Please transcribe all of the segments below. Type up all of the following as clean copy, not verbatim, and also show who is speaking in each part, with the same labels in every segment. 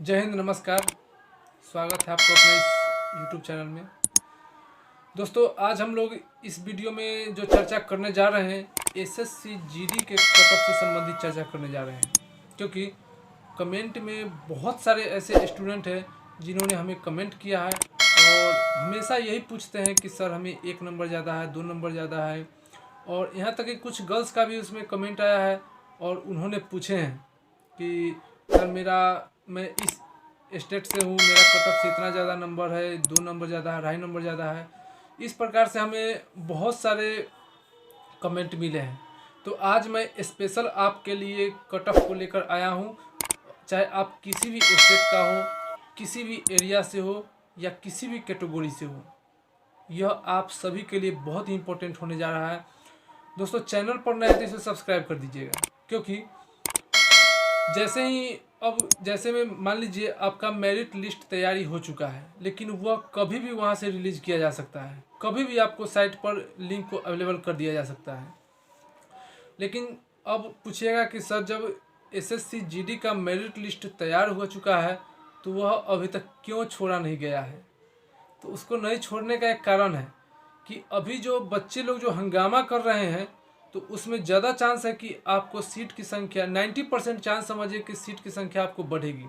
Speaker 1: जय हिंद, नमस्कार। स्वागत है आपको अपने इस यूट्यूब चैनल में। दोस्तों, आज हम लोग इस वीडियो में जो चर्चा करने जा रहे हैं एसएससी जीडी के कटऑफ से संबंधित चर्चा करने जा रहे हैं, क्योंकि कमेंट में बहुत सारे ऐसे स्टूडेंट हैं जिन्होंने हमें कमेंट किया है और हमेशा यही पूछते हैं कि सर हमें 1 नंबर ज़्यादा है, 2 नंबर ज़्यादा है, और यहाँ तक कि कुछ गर्ल्स का भी उसमें कमेंट आया है और उन्होंने पूछे हैं कि सर मैं इस स्टेट से हूँ, मेरा कटऑफ से इतना ज़्यादा नंबर है, 2 नंबर ज़्यादा है, 2.5 नंबर ज़्यादा है। इस प्रकार से हमें बहुत सारे कमेंट मिले हैं। तो आज मैं स्पेशल आपके लिए कटऑफ को लेकर आया हूँ। चाहे आप किसी भी स्टेट का हो, किसी भी एरिया से हो या किसी भी कैटेगरी से हो, यह आप सभी के लिए बहुत ही इंपॉर्टेंट होने जा रहा है। दोस्तों, चैनल पर नए हैं तो इसे सब्सक्राइब कर दीजिएगा, क्योंकि जैसे में मान लीजिए आपका मेरिट लिस्ट तैयारी हो चुका है, लेकिन वह कभी भी वहां से रिलीज किया जा सकता है, कभी भी आपको साइट पर लिंक को अवेलेबल कर दिया जा सकता है। लेकिन अब पूछिएगा कि सर जब एसएससी जीडी का मेरिट लिस्ट तैयार हो चुका है तो वह अभी तक क्यों छोड़ा नहीं गया है? तो उसको नहीं छोड़ने का एक कारण है कि अभी जो बच्चे लोग जो हंगामा कर रहे हैं, तो उसमें ज़्यादा चांस है कि आपको सीट की संख्या 90% चांस समझिए कि सीट की संख्या आपको बढ़ेगी।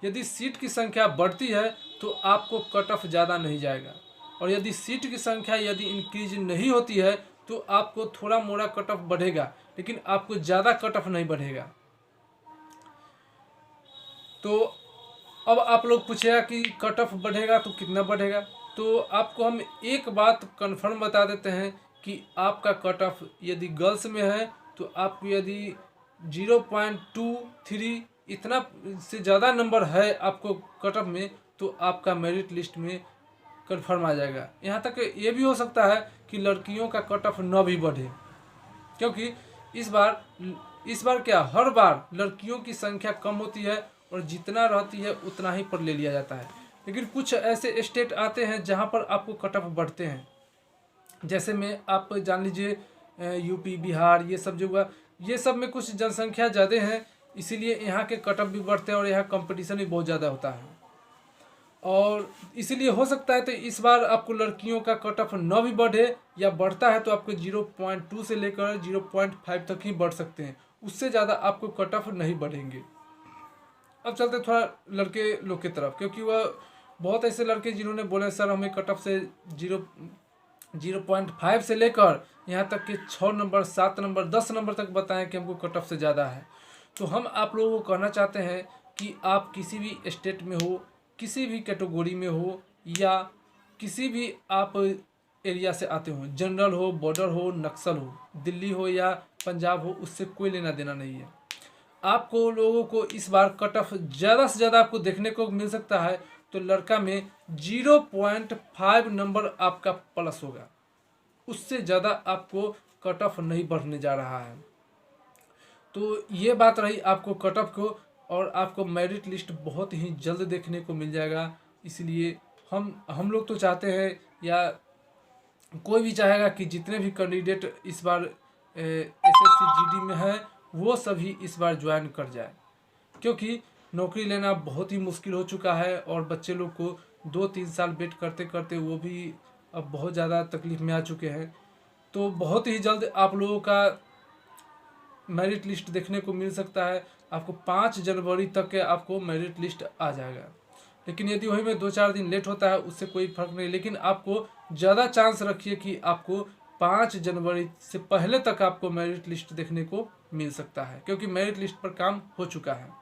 Speaker 1: यदि सीट की संख्या बढ़ती है तो आपको कट ऑफ ज़्यादा नहीं जाएगा, और यदि सीट की संख्या इंक्रीज नहीं होती है तो आपको थोड़ा मोड़ा कट ऑफ बढ़ेगा, लेकिन आपको ज़्यादा कट ऑफ नहीं बढ़ेगा। तो अब आप लोग पूछेगा कि कट ऑफ बढ़ेगा तो कितना बढ़ेगा। तो आपको हम एक बात कंफर्म बता देते हैं कि आपका कट ऑफ यदि गर्ल्स में है तो आपको यदि 0.23 इतना से ज़्यादा नंबर है आपको कट ऑफ में, तो आपका मेरिट लिस्ट में कंफर्म आ जाएगा। यहाँ तक ये भी हो सकता है कि लड़कियों का कट ऑफ न भी बढ़े, क्योंकि इस बार क्या हर बार लड़कियों की संख्या कम होती है और जितना रहती है उतना ही पर ले लिया जाता है। लेकिन कुछ ऐसे स्टेट आते हैं जहां पर आपको कट ऑफ बढ़ते हैं, जैसे में आप जान लीजिए यूपी, बिहार, ये सब जो हुआ, ये सब में कुछ जनसंख्या ज़्यादा है, इसीलिए यहाँ के कट ऑफ भी बढ़ते हैं और यहाँ कंपटीशन भी बहुत ज़्यादा होता है। और इसीलिए हो सकता है तो इस बार आपको लड़कियों का कट ऑफ न भी बढ़े, या बढ़ता है तो आपको 0.2 से लेकर 0.5 तक ही बढ़ सकते हैं, उससे ज़्यादा आपको कट ऑफ नहीं बढ़ेंगे। अब चलते थोड़ा लड़के लोग की तरफ, क्योंकि वह बहुत ऐसे लड़के जिन्होंने बोले सर हमें कट ऑफ से 0.5 से लेकर यहाँ तक कि 6 नंबर, 7 नंबर, 10 नंबर तक बताएं कि हमको कट ऑफ से ज़्यादा है। तो हम आप लोगों को कहना चाहते हैं कि आप किसी भी स्टेट में हो, किसी भी कैटेगरी में हो, या किसी भी आप एरिया से आते हो, जनरल हो, बॉर्डर हो, नक्सल हो, दिल्ली हो या पंजाब हो, उससे कोई लेना देना नहीं है। आपको लोगों को इस बार कट ऑफ ज़्यादा से ज़्यादा आपको देखने को मिल सकता है, तो लड़का में 0.5 नंबर आपका प्लस होगा, उससे ज़्यादा आपको कट ऑफ नहीं बढ़ने जा रहा है। तो ये बात रही आपको कट ऑफ को, और आपको मेरिट लिस्ट बहुत ही जल्द देखने को मिल जाएगा। इसलिए हम लोग तो चाहते हैं, या कोई भी चाहेगा कि जितने भी कैंडिडेट इस बार एसएससी जीडी में है वो सभी इस बार ज्वाइन कर जाए, क्योंकि नौकरी लेना बहुत ही मुश्किल हो चुका है और बच्चे लोग को 2-3 साल वेट करते करते वो भी अब बहुत ज़्यादा तकलीफ में आ चुके हैं। तो बहुत ही जल्द आप लोगों का मेरिट लिस्ट देखने को मिल सकता है। आपको 5 जनवरी तक के आपको मेरिट लिस्ट आ जाएगा, लेकिन यदि वही में 2-4 दिन लेट होता है उससे कोई फर्क नहीं, लेकिन आपको ज़्यादा चांस रखिए कि आपको 5 जनवरी से पहले तक आपको मेरिट लिस्ट देखने को मिल सकता है, क्योंकि मेरिट लिस्ट पर काम हो चुका है।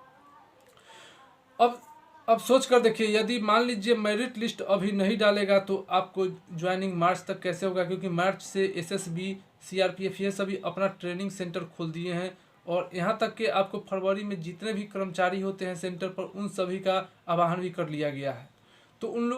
Speaker 1: अब सोच कर देखिए, यदि मान लीजिए मेरिट लिस्ट अभी नहीं डालेगा तो आपको ज्वाइनिंग मार्च तक कैसे होगा, क्योंकि मार्च से एसएसबी, सीआरपीएफ ये सभी अपना ट्रेनिंग सेंटर खोल दिए हैं, और यहाँ तक कि आपको फरवरी में जितने भी कर्मचारी होते हैं सेंटर पर उन सभी का आवाहन भी कर लिया गया है। तो उन लोग